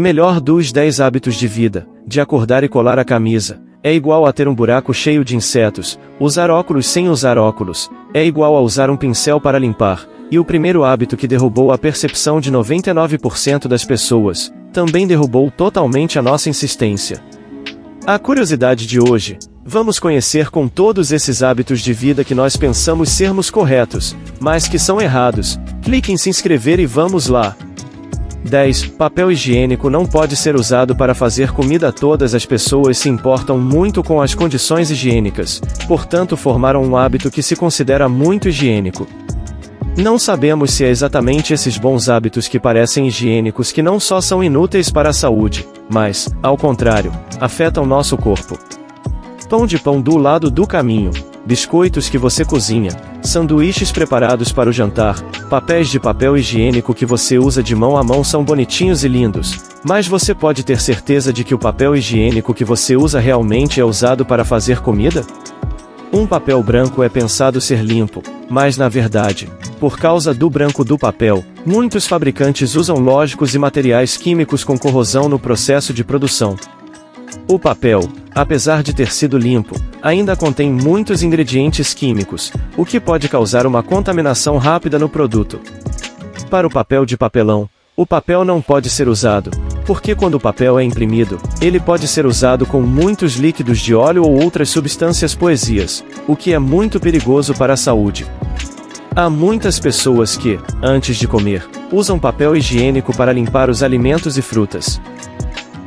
Melhor dos 10 hábitos de vida, de acordar e colar a camisa, é igual a ter um buraco cheio de insetos, usar óculos sem usar óculos, é igual a usar um pincel para limpar, e o primeiro hábito que derrubou a percepção de 99% das pessoas, também derrubou totalmente a nossa insistência. A curiosidade de hoje, vamos conhecer com todos esses hábitos de vida que nós pensamos sermos corretos, mas que são errados. Clique em se inscrever e vamos lá! 10. Papel higiênico não pode ser usado para fazer comida. Todas as pessoas se importam muito com as condições higiênicas, portanto formaram um hábito que se considera muito higiênico. Não sabemos se é exatamente esses bons hábitos que parecem higiênicos que não só são inúteis para a saúde, mas, ao contrário, afetam nosso corpo. Pão de pão do lado do caminho, biscoitos que você cozinha, sanduíches preparados para o jantar, papéis de papel higiênico que você usa de mão a mão são bonitinhos e lindos, mas você pode ter certeza de que o papel higiênico que você usa realmente é usado para fazer comida? Um papel branco é pensado ser limpo, mas na verdade, por causa do branco do papel, muitos fabricantes usam lógicos e materiais químicos com corrosão no processo de produção. O papel, apesar de ter sido limpo, ainda contém muitos ingredientes químicos, o que pode causar uma contaminação rápida no produto. Para o papel de papelão, o papel não pode ser usado, porque quando o papel é imprimido, ele pode ser usado com muitos líquidos de óleo ou outras substâncias poesias, o que é muito perigoso para a saúde. Há muitas pessoas que, antes de comer, usam papel higiênico para limpar os alimentos e frutas.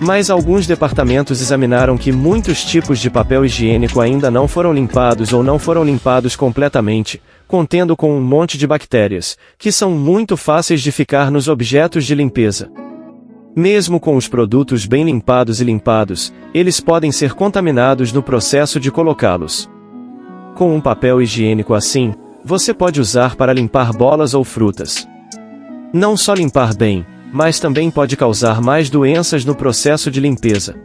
Mas alguns departamentos examinaram que muitos tipos de papel higiênico ainda não foram limpados ou não foram limpados completamente, contendo com um monte de bactérias, que são muito fáceis de ficar nos objetos de limpeza. Mesmo com os produtos bem limpados e limpados, eles podem ser contaminados no processo de colocá-los. Com um papel higiênico assim, você pode usar para limpar bolas ou frutas. Não só limpar bem, mas também pode causar mais doenças no processo de limpeza.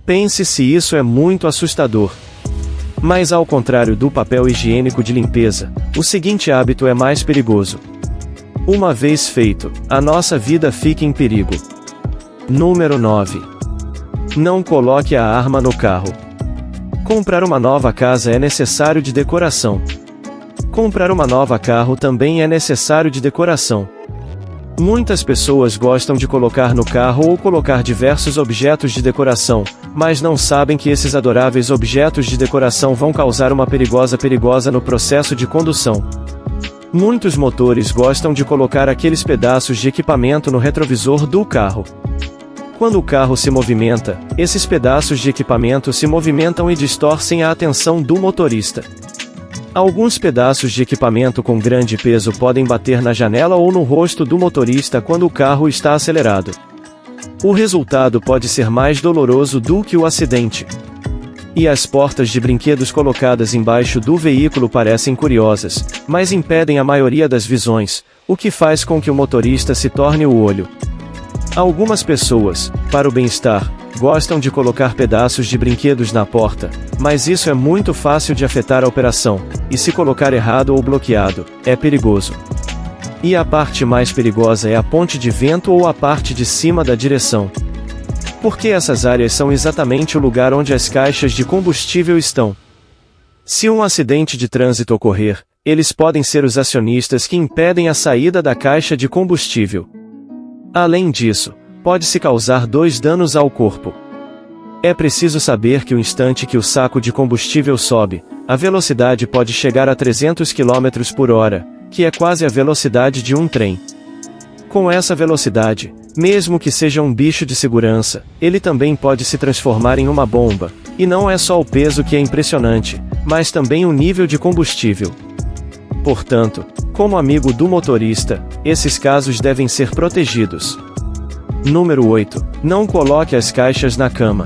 Pense se isso é muito assustador. Mas ao contrário do papel higiênico de limpeza, o seguinte hábito é mais perigoso. Uma vez feito, a nossa vida fica em perigo. Número 9. Não coloque a arma no carro. Comprar uma nova casa é necessário de decoração. Comprar uma nova carro também é necessário de decoração. Muitas pessoas gostam de colocar no carro ou colocar diversos objetos de decoração, mas não sabem que esses adoráveis objetos de decoração vão causar uma perigosa no processo de condução. Muitos motores gostam de colocar aqueles pedaços de equipamento no retrovisor do carro. Quando o carro se movimenta, esses pedaços de equipamento se movimentam e distorcem a atenção do motorista. Alguns pedaços de equipamento com grande peso podem bater na janela ou no rosto do motorista quando o carro está acelerado. O resultado pode ser mais doloroso do que o acidente. E as portas de brinquedos colocadas embaixo do veículo parecem curiosas, mas impedem a maioria das visões, o que faz com que o motorista se torne o olho. Algumas pessoas, para o bem-estar, gostam de colocar pedaços de brinquedos na porta, mas isso é muito fácil de afetar a operação, e se colocar errado ou bloqueado, é perigoso. E a parte mais perigosa é a ponte de vento ou a parte de cima da direção. Porque essas áreas são exatamente o lugar onde as caixas de combustível estão. Se um acidente de trânsito ocorrer, eles podem ser os acionistas que impedem a saída da caixa de combustível. Além disso, pode-se causar 2 danos ao corpo. É preciso saber que o instante que o saco de combustível sobe, a velocidade pode chegar a 300 km por hora, que é quase a velocidade de um trem. Com essa velocidade, mesmo que seja um bicho de segurança, ele também pode se transformar em uma bomba, e não é só o peso que é impressionante, mas também o nível de combustível. Portanto, como amigo do motorista, esses casos devem ser protegidos. Número 8. Não coloque as caixas na cama.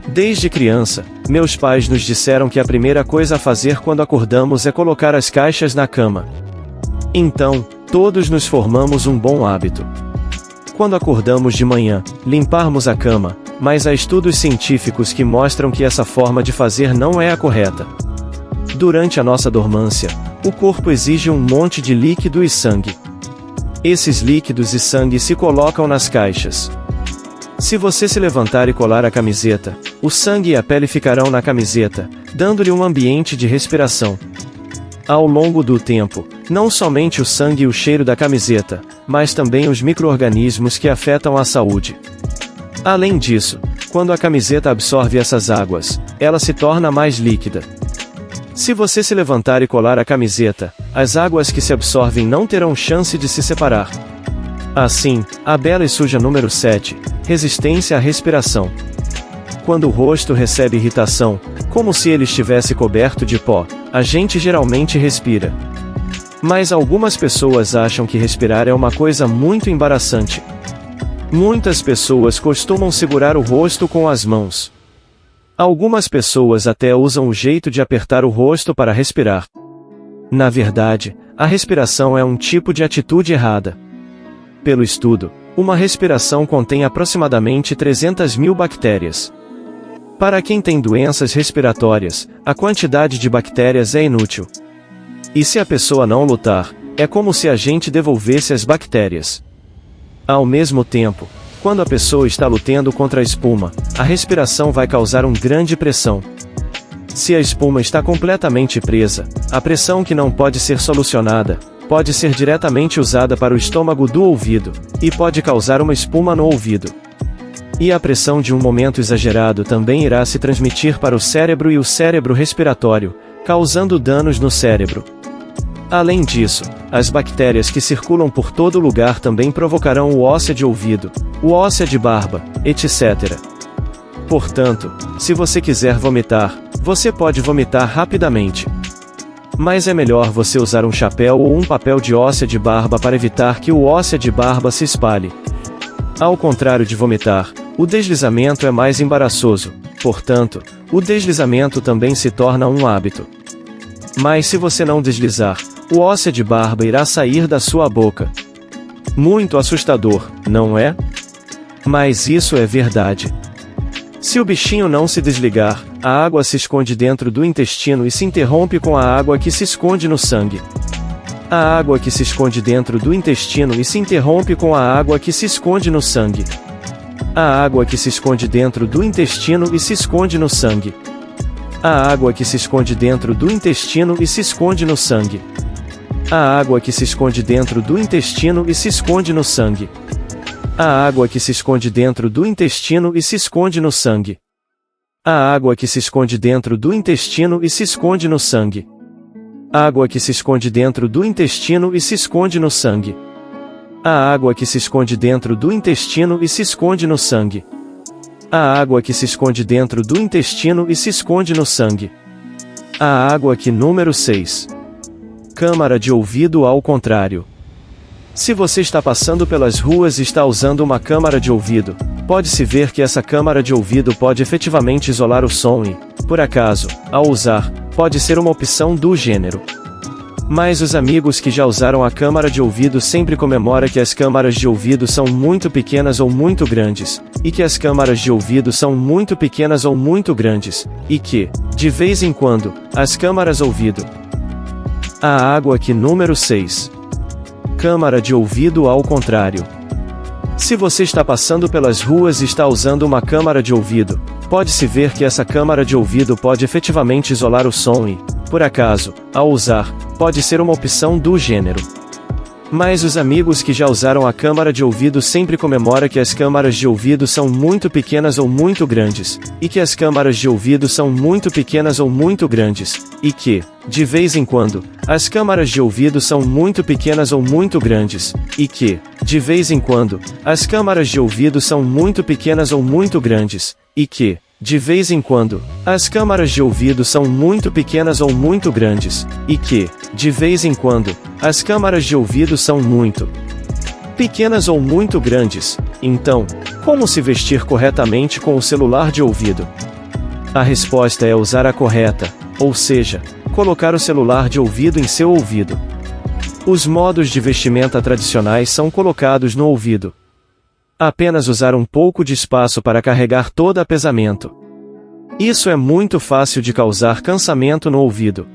Desde criança, meus pais nos disseram que a primeira coisa a fazer quando acordamos é colocar as caixas na cama. Então, todos nos formamos um bom hábito. Quando acordamos de manhã, limparmos a cama, mas há estudos científicos que mostram que essa forma de fazer não é a correta. Durante a nossa dormância, o corpo exige um monte de líquido e sangue. Esses líquidos e sangue se colocam nas caixas. Se você se levantar e colar a camiseta, o sangue e a pele ficarão na camiseta, dando-lhe um ambiente de respiração. Ao longo do tempo, não somente o sangue e o cheiro da camiseta, mas também os micro-organismos que afetam a saúde. Além disso, quando a camiseta absorve essas águas, ela se torna mais líquida. Se você se levantar e colar a camiseta, as águas que se absorvem não terão chance de se separar. Assim, a bela e suja número 7, resistência à respiração. Quando o rosto recebe irritação, como se ele estivesse coberto de pó, a gente geralmente respira. Mas algumas pessoas acham que respirar é uma coisa muito embaraçante. Muitas pessoas costumam segurar o rosto com as mãos. Algumas pessoas até usam o jeito de apertar o rosto para respirar. Na verdade, a respiração é um tipo de atitude errada. Pelo estudo, uma respiração contém aproximadamente 300.000 bactérias. Para quem tem doenças respiratórias, a quantidade de bactérias é inútil. E se a pessoa não lutar, é como se a gente devolvesse as bactérias. Ao mesmo tempo, quando a pessoa está lutando contra a espuma, a respiração vai causar uma grande pressão. Se a espuma está completamente presa, a pressão que não pode ser solucionada, pode ser diretamente usada para o estômago do ouvido, e pode causar uma espuma no ouvido. E a pressão de um momento exagerado também irá se transmitir para o cérebro e o cérebro respiratório, causando danos no cérebro. Além disso, as bactérias que circulam por todo lugar também provocarão o óssea de ouvido, o óssea de barba, etc. Portanto, se você quiser vomitar, você pode vomitar rapidamente. Mas é melhor você usar um chapéu ou um papel de óssea de barba para evitar que o óssea de barba se espalhe. Ao contrário de vomitar, o deslizamento é mais embaraçoso, portanto, o deslizamento também se torna um hábito. Mas se você não deslizar, o óssea de barba irá sair da sua boca. Muito assustador, não é? Mas isso é verdade. Se o bichinho não se desligar, a água se esconde dentro do intestino e se interrompe com a água que se esconde no sangue. A água que se esconde dentro do intestino e se interrompe com a água que se esconde no sangue. A água que se esconde dentro do intestino e se esconde no sangue. A água que se esconde dentro do intestino e se esconde no sangue. A água que se esconde dentro do intestino e se esconde no sangue. A água que se esconde dentro do intestino e se esconde no sangue. A água que se esconde dentro do intestino e se esconde no sangue. Água que se esconde dentro do intestino e se esconde no sangue. A água que se esconde dentro do intestino e se esconde no sangue. A água que se esconde dentro do intestino e se esconde no sangue. A água que número 6. Câmara de ouvido ao contrário. Se você está passando pelas ruas e está usando uma câmara de ouvido, pode-se ver que essa câmara de ouvido pode efetivamente isolar o som e, por acaso, ao usar, pode ser uma opção do gênero. Mas os amigos que já usaram a câmara de ouvido sempre comemoram que as câmaras de ouvido são muito pequenas ou muito grandes, e que as câmaras de ouvido são muito pequenas ou muito grandes, e que, de vez em quando, as câmaras ouvido. A água que número 6. Câmara de ouvido ao contrário. Se você está passando pelas ruas e está usando uma câmara de ouvido, pode-se ver que essa câmara de ouvido pode efetivamente isolar o som e, por acaso, ao usar, pode ser uma opção do gênero. Mas os amigos que já usaram a câmara de ouvido sempre comemoram que as câmaras de ouvido são muito pequenas ou muito grandes, e que as câmaras de ouvido são muito pequenas ou muito grandes, e que, de vez em quando, as câmaras de ouvido são muito pequenas ou muito grandes, e que, de vez em quando, as câmaras de ouvido são muito pequenas ou muito grandes, e que, de vez em quando, as câmaras de ouvido são muito pequenas ou muito grandes, e que, de vez em quando, as câmaras de ouvido são muito pequenas ou muito grandes. Então, como se vestir corretamente com o celular de ouvido? A resposta é usar a correta, ou seja, colocar o celular de ouvido em seu ouvido. Os modos de vestimenta tradicionais são colocados no ouvido. Apenas usar um pouco de espaço para carregar todo apesamento. Isso é muito fácil de causar cansamento no ouvido.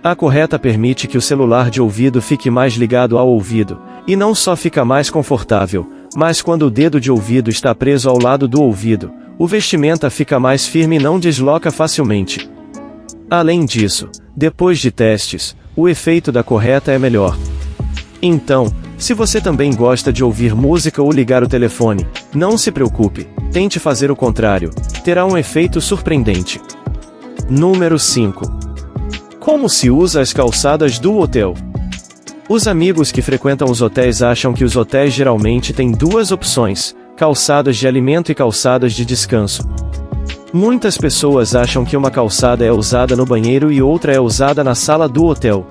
A correta permite que o celular de ouvido fique mais ligado ao ouvido, e não só fica mais confortável, mas quando o dedo de ouvido está preso ao lado do ouvido, o vestimenta fica mais firme e não desloca facilmente. Além disso, depois de testes, o efeito da correta é melhor. Então, se você também gosta de ouvir música ou ligar o telefone, não se preocupe, tente fazer o contrário, terá um efeito surpreendente. Número 5. Como se usa as calçadas do hotel? Os amigos que frequentam os hotéis acham que os hotéis geralmente têm duas opções, calçadas de alimento e calçadas de descanso. Muitas pessoas acham que uma calçada é usada no banheiro e outra é usada na sala do hotel.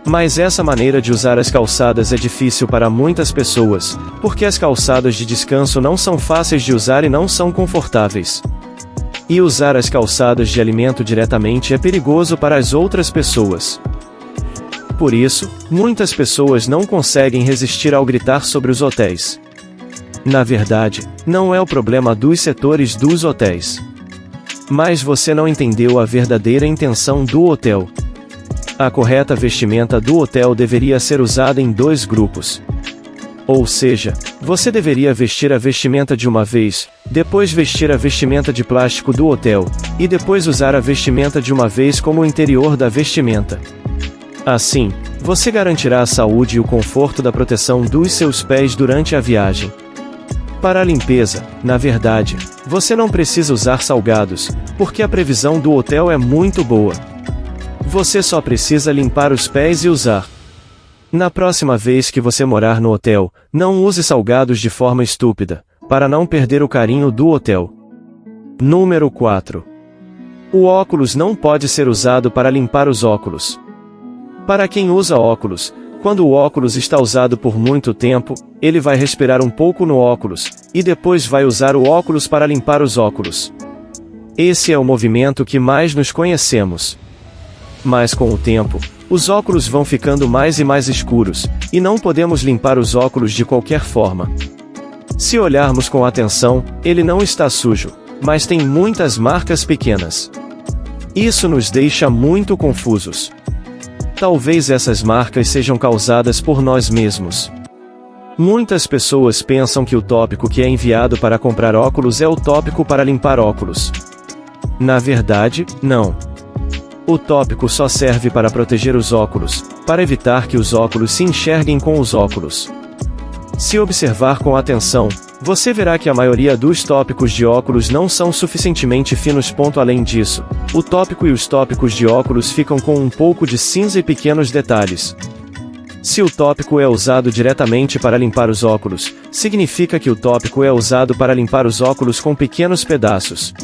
Mas essa maneira de usar as calçadas é difícil para muitas pessoas, porque as calçadas de descanso não são fáceis de usar e não são confortáveis. E usar as calçadas de alimento diretamente é perigoso para as outras pessoas. Por isso, muitas pessoas não conseguem resistir ao gritar sobre os hotéis. Na verdade, não é o problema dos setores dos hotéis. Mas você não entendeu a verdadeira intenção do hotel. A correta vestimenta do hotel deveria ser usada em dois grupos. Ou seja, você deveria vestir a vestimenta de uma vez, depois vestir a vestimenta de plástico do hotel, e depois usar a vestimenta de uma vez como o interior da vestimenta. Assim, você garantirá a saúde e o conforto da proteção dos seus pés durante a viagem. Para a limpeza, na verdade, você não precisa usar salgados, porque a previsão do hotel é muito boa. Você só precisa limpar os pés e usar. Na próxima vez que você morar no hotel, não use salgados de forma estúpida, para não perder o carinho do hotel. Número 4. O óculos não pode ser usado para limpar os óculos. Para quem usa óculos, quando o óculos está usado por muito tempo, ele vai respirar um pouco no óculos, e depois vai usar o óculos para limpar os óculos. Esse é o movimento que mais nos conhecemos. Mas com o tempo, os óculos vão ficando mais e mais escuros, e não podemos limpar os óculos de qualquer forma. Se olharmos com atenção, ele não está sujo, mas tem muitas marcas pequenas. Isso nos deixa muito confusos. Talvez essas marcas sejam causadas por nós mesmos. Muitas pessoas pensam que o tópico que é enviado para comprar óculos é o tópico para limpar óculos. Na verdade, não. O tópico só serve para proteger os óculos, para evitar que os óculos se enxerguem com os óculos. Se observar com atenção, você verá que a maioria dos tópicos de óculos não são suficientemente finos. Além disso, o tópico e os tópicos de óculos ficam com um pouco de cinza e pequenos detalhes. Se o tópico é usado diretamente para limpar os óculos, significa que o tópico é usado para limpar os óculos com pequenos pedaços.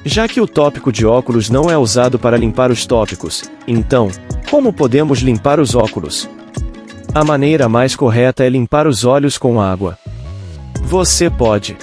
Já que o tópico de óculos não é usado para limpar os tópicos, então, como podemos limpar os óculos? A maneira mais correta é limpar os olhos com água. Você pode